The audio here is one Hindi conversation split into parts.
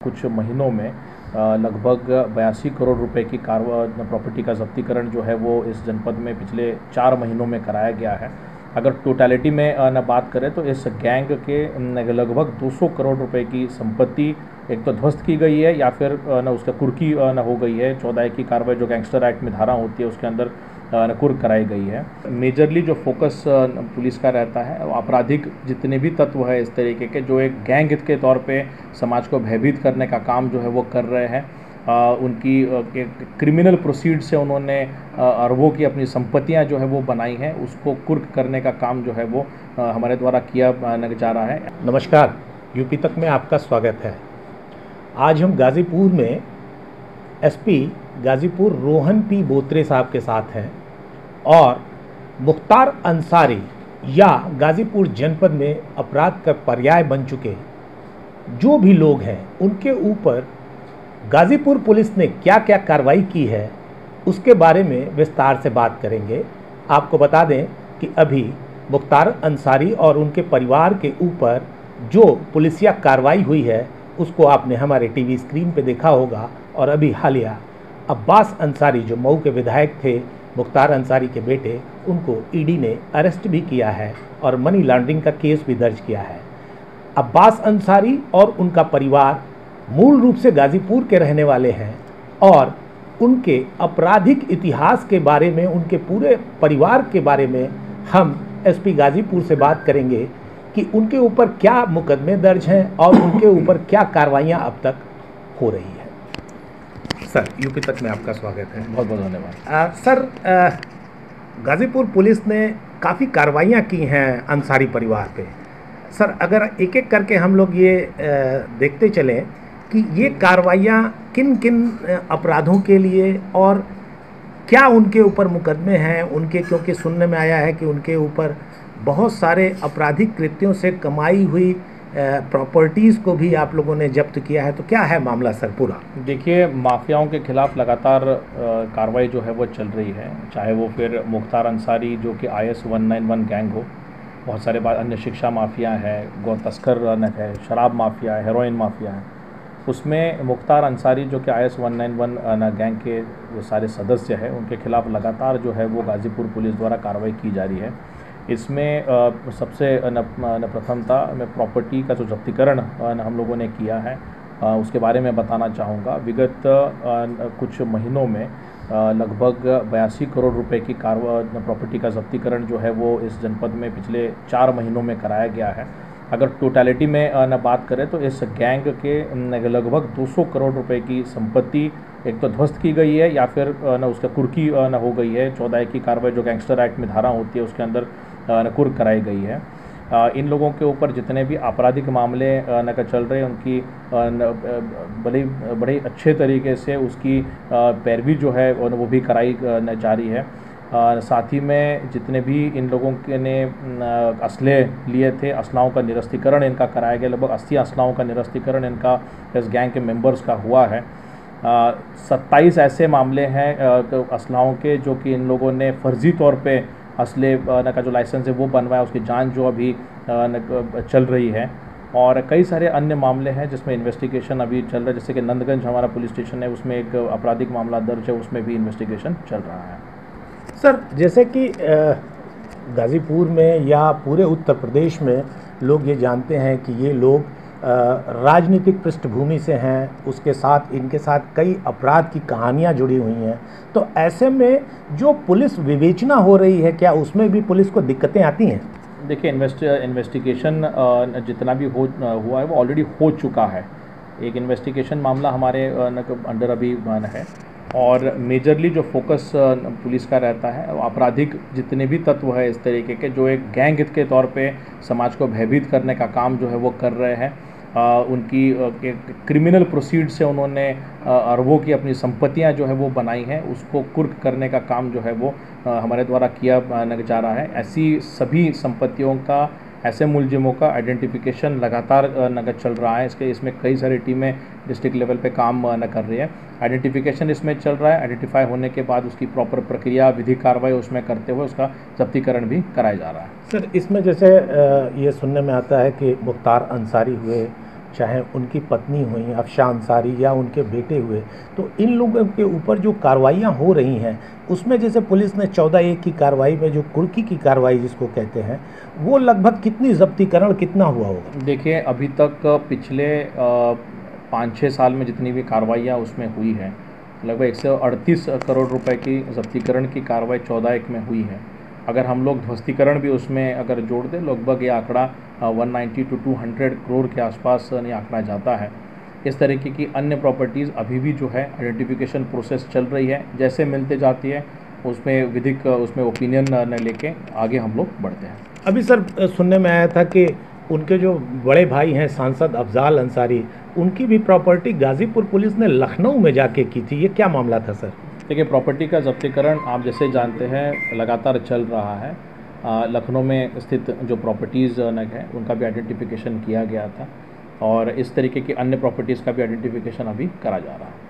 कुछ महीनों में लगभग 82 करोड़ रुपए की प्रॉपर्टी का जब्तीकरण जो है वो इस जनपद में पिछले 4 महीनों में कराया गया है। अगर टोटलिटी में न बात करें तो इस गैंग के लगभग 200 करोड़ रुपए की संपत्ति एक तो ध्वस्त की गई है या फिर न उसका कुर्की न हो गई है। 14 की कार्रवाई जो गैंगस्टर एक्ट में धारा होती है उसके अंदर कुर्क कराई गई है। मेजरली जो फोकस पुलिस का रहता है आपराधिक जितने भी तत्व है इस तरीके के जो एक गैंग के तौर पे समाज को भयभीत करने का काम जो है वो कर रहे हैं। उनकी क्रिमिनल प्रोसीड से उन्होंने अरबों की अपनी संपत्तियां जो है वो बनाई हैं, उसको कुर्क करने का काम जो है वो हमारे द्वारा किया जा रहा है। नमस्कार, यूपी तक में आपका स्वागत है। आज हम गाज़ीपुर में एसपी गाज़ीपुर रोहन पी बोत्रे साहब के साथ हैं और मुख्तार अंसारी या गाज़ीपुर जनपद में अपराध का पर्याय बन चुके जो भी लोग हैं उनके ऊपर गाज़ीपुर पुलिस ने क्या क्या कार्रवाई की है उसके बारे में विस्तार से बात करेंगे। आपको बता दें कि अभी मुख्तार अंसारी और उनके परिवार के ऊपर जो पुलिसिया कार्रवाई हुई है उसको आपने हमारे टीवी स्क्रीन पे देखा होगा। और अभी हालिया अब्बास अंसारी जो मऊ के विधायक थे, मुख्तार अंसारी के बेटे, उनको ईडी ने अरेस्ट भी किया है और मनी लॉन्ड्रिंग का केस भी दर्ज किया है। अब्बास अंसारी और उनका परिवार मूल रूप से गाज़ीपुर के रहने वाले हैं और उनके आपराधिक इतिहास के बारे में, उनके पूरे परिवार के बारे में हम एसपी गाज़ीपुर से बात करेंगे कि उनके ऊपर क्या मुकदमे दर्ज हैं और उनके ऊपर क्या कार्रवाइयां अब तक हो रही है। सर, यूपी तक में आपका स्वागत है। बहुत बहुत धन्यवाद। सर, गाज़ीपुर पुलिस ने काफ़ी कार्रवाइयां की हैं अंसारी परिवार पे। सर, अगर एक एक करके हम लोग ये देखते चलें कि ये कार्रवाइयां किन किन अपराधों के लिए और क्या उनके ऊपर मुकदमे हैं उनके, क्योंकि सुनने में आया है कि उनके ऊपर बहुत सारे आपराधिक कृत्यों से कमाई हुई प्रॉपर्टीज़ को भी आप लोगों ने जब्त किया है। तो क्या है मामला सर पूरा? देखिए, माफियाओं के खिलाफ लगातार कार्रवाई जो है वो चल रही है, चाहे वो फिर मुख्तार अंसारी जो कि IS 191 गैंग हो, बहुत सारे अन्य शिक्षा माफिया है, गौ तस्कर है, शराब माफिया है, हेरोइन माफिया है। उसमें मुख्तार अंसारी जो कि IS 191 गैंग के वो सारे सदस्य हैं, उनके खिलाफ लगातार जो है वो गाज़ीपुर पुलिस द्वारा कार्रवाई की जा रही है। इसमें सबसे प्रथमता में प्रॉपर्टी का जो जब्तीकरण हम लोगों ने किया है उसके बारे में बताना चाहूँगा। विगत कुछ महीनों में लगभग 82 करोड़ रुपए की प्रॉपर्टी का जब्तीकरण जो है वो इस जनपद में पिछले 4 महीनों में कराया गया है। अगर टोटलिटी में न बात करें तो इस गैंग के लगभग 200 करोड़ रुपए की संपत्ति एक तो ध्वस्त की गई है या फिर न उसका कुर्की न हो गई है। 14 की कार्रवाई जो गैंगस्टर एक्ट में धारा होती है उसके अंदर कुर्क कराई गई है। इन लोगों के ऊपर जितने भी आपराधिक मामले चल रहे हैं उनकी बड़े अच्छे तरीके से उसकी पैरवी जो है वो भी कराई जा रही है। साथ ही में जितने भी इन लोगों के ने असले लिए थे, असलाओं का निरस्तीकरण इनका कराया गया। लगभग 80 असलाओं का निरस्तीकरण इनका इस गैंग के मेंबर्स का हुआ है। 27 ऐसे मामले हैं असलाओं के जो कि इन लोगों ने फर्जी तौर पे असले का जो लाइसेंस है वो बनवाया, उसकी जांच जो अभी चल रही है। और कई सारे अन्य मामले हैं जिसमें इन्वेस्टिगेशन अभी चल रहा है, जैसे कि नंदगंज हमारा पुलिस स्टेशन है, उसमें एक आपराधिक मामला दर्ज है, उसमें भी इन्वेस्टिगेशन चल रहा है। सर, जैसे कि गाज़ीपुर में या पूरे उत्तर प्रदेश में लोग ये जानते हैं कि ये लोग राजनीतिक पृष्ठभूमि से हैं, उसके साथ इनके साथ कई अपराध की कहानियां जुड़ी हुई हैं। तो ऐसे में जो पुलिस विवेचना हो रही है, क्या उसमें भी पुलिस को दिक्कतें आती हैं? देखिए, इन्वेस्टिगेशन जितना भी हुआ है वो ऑलरेडी हो चुका है। एक इन्वेस्टिगेशन मामला हमारे अंडर अभी है और मेजरली जो फोकस पुलिस का रहता है आपराधिक जितने भी तत्व है इस तरीके के जो एक गैंग के तौर पे समाज को भयभीत करने का काम जो है वो कर रहे हैं। उनकी क्रिमिनल प्रोसीड से उन्होंने अरबों की अपनी संपत्तियां जो है वो बनाई हैं, उसको कुर्क करने का काम जो है वो हमारे द्वारा किया जा रहा है। ऐसी सभी संपत्तियों का, ऐसे मुलजिमों का आइडेंटिफिकेशन लगातार चल रहा है। इसमें कई सारी टीमें डिस्ट्रिक्ट लेवल पे काम कर रही है। आइडेंटिफिकेशन इसमें चल रहा है। आइडेंटिफाई होने के बाद उसकी प्रॉपर प्रक्रिया, विधिक कार्रवाई उसमें करते हुए उसका जब्तीकरण भी कराया जा रहा है। सर, इसमें जैसे ये सुनने में आता है कि मुख्तार अंसारी हुए चाहे उनकी पत्नी हुई अफशान अंसारी या उनके बेटे हुए, तो इन लोगों के ऊपर जो कार्रवाइयाँ हो रही हैं उसमें जैसे पुलिस ने 14/1 की कार्रवाई में जो कुर्की की कार्रवाई जिसको कहते हैं, वो लगभग कितनी जब्तीकरण कितना हुआ होगा? देखिए, अभी तक पिछले 5-6 साल में जितनी भी कार्रवाइयाँ उसमें हुई हैं, लगभग 138 करोड़ रुपए की जब्तीकरण की कार्रवाई 14/1 में हुई है। अगर हम लोग ध्वस्तीकरण भी उसमें अगर जोड़ दें, लगभग ये आंकड़ा 190 to 200 करोड़ के आसपास ये आंकड़ा जाता है। इस तरीके की अन्य प्रॉपर्टीज़ अभी भी जो है आइडेंटिफिकेशन प्रोसेस चल रही है। जैसे मिलते जाती है उसमें विधिक उसमें ओपिनियन न लेके आगे हम लोग बढ़ते हैं। अभी सर सुनने में आया था कि उनके जो बड़े भाई हैं सांसद अफजाल अंसारी, उनकी भी प्रॉपर्टी गाजीपुर पुलिस ने लखनऊ में जाके की थी, ये क्या मामला था सर? देखिए, प्रॉपर्टी का जब्तीकरण आप जैसे जानते हैं लगातार चल रहा है। लखनऊ में स्थित जो प्रॉपर्टीज़ नग है उनका भी आइडेंटिफिकेशन किया गया था और इस तरीके की अन्य प्रॉपर्टीज़ का भी आइडेंटिफिकेशन अभी करा जा रहा है।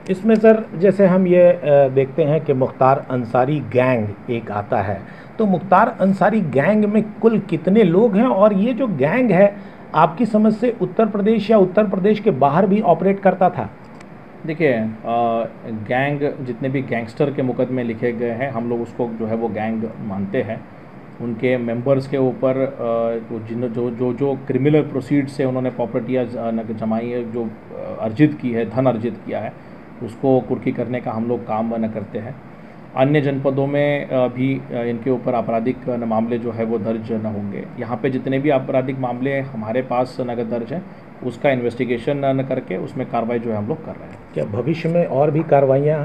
इसमें सर जैसे हम ये देखते हैं कि मुख्तार अंसारी गैंग एक आता है, तो मुख्तार अंसारी गैंग में कुल कितने लोग हैं और ये जो गैंग है आपकी समझ से उत्तर प्रदेश या उत्तर प्रदेश के बाहर भी ऑपरेट करता था? देखिए, गैंग जितने भी गैंगस्टर के मुकदमे लिखे गए हैं हम लोग उसको जो है वो गैंग मानते हैं। उनके मेंबर्स के ऊपर जिन जो जो जो क्रिमिनल प्रोसीड से उन्होंने प्रॉपर्टियाँ जमाई है, जो अर्जित की है, धन अर्जित किया है, उसको कुर्की करने का हम लोग काम न करते हैं। अन्य जनपदों में भी इनके ऊपर आपराधिक मामले जो है वो दर्ज न होंगे। यहाँ पे जितने भी आपराधिक मामले हमारे पास नगद दर्ज हैं उसका इन्वेस्टिगेशन न करके उसमें कार्रवाई जो है हम लोग कर रहे हैं। क्या भविष्य में और भी कार्रवाइयाँ?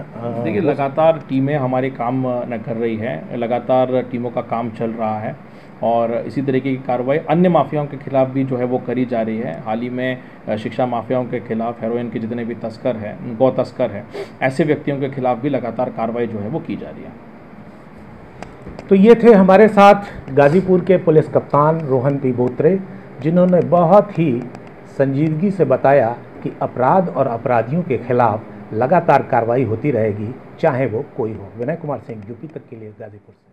देखिए, लगातार टीमें हमारे काम न कर रही हैं, लगातार टीमों का काम चल रहा है और इसी तरीके की कार्रवाई अन्य माफियाओं के खिलाफ भी जो है वो करी जा रही है। हाल ही में शिक्षा माफियाओं के खिलाफ, हेरोइन के जितने भी तस्कर हैं, गौ तस्कर हैं, ऐसे व्यक्तियों के खिलाफ भी लगातार कार्रवाई जो है वो की जा रही है। तो ये थे हमारे साथ गाजीपुर के पुलिस कप्तान रोहन पी बोत्रे, जिन्होंने बहुत ही संजीदगी से बताया कि अपराध और अपराधियों के खिलाफ लगातार कार्रवाई होती रहेगी, चाहे वो कोई हो। विनय कुमार सिंह, यूपी तक के लिए गाजीपुर से।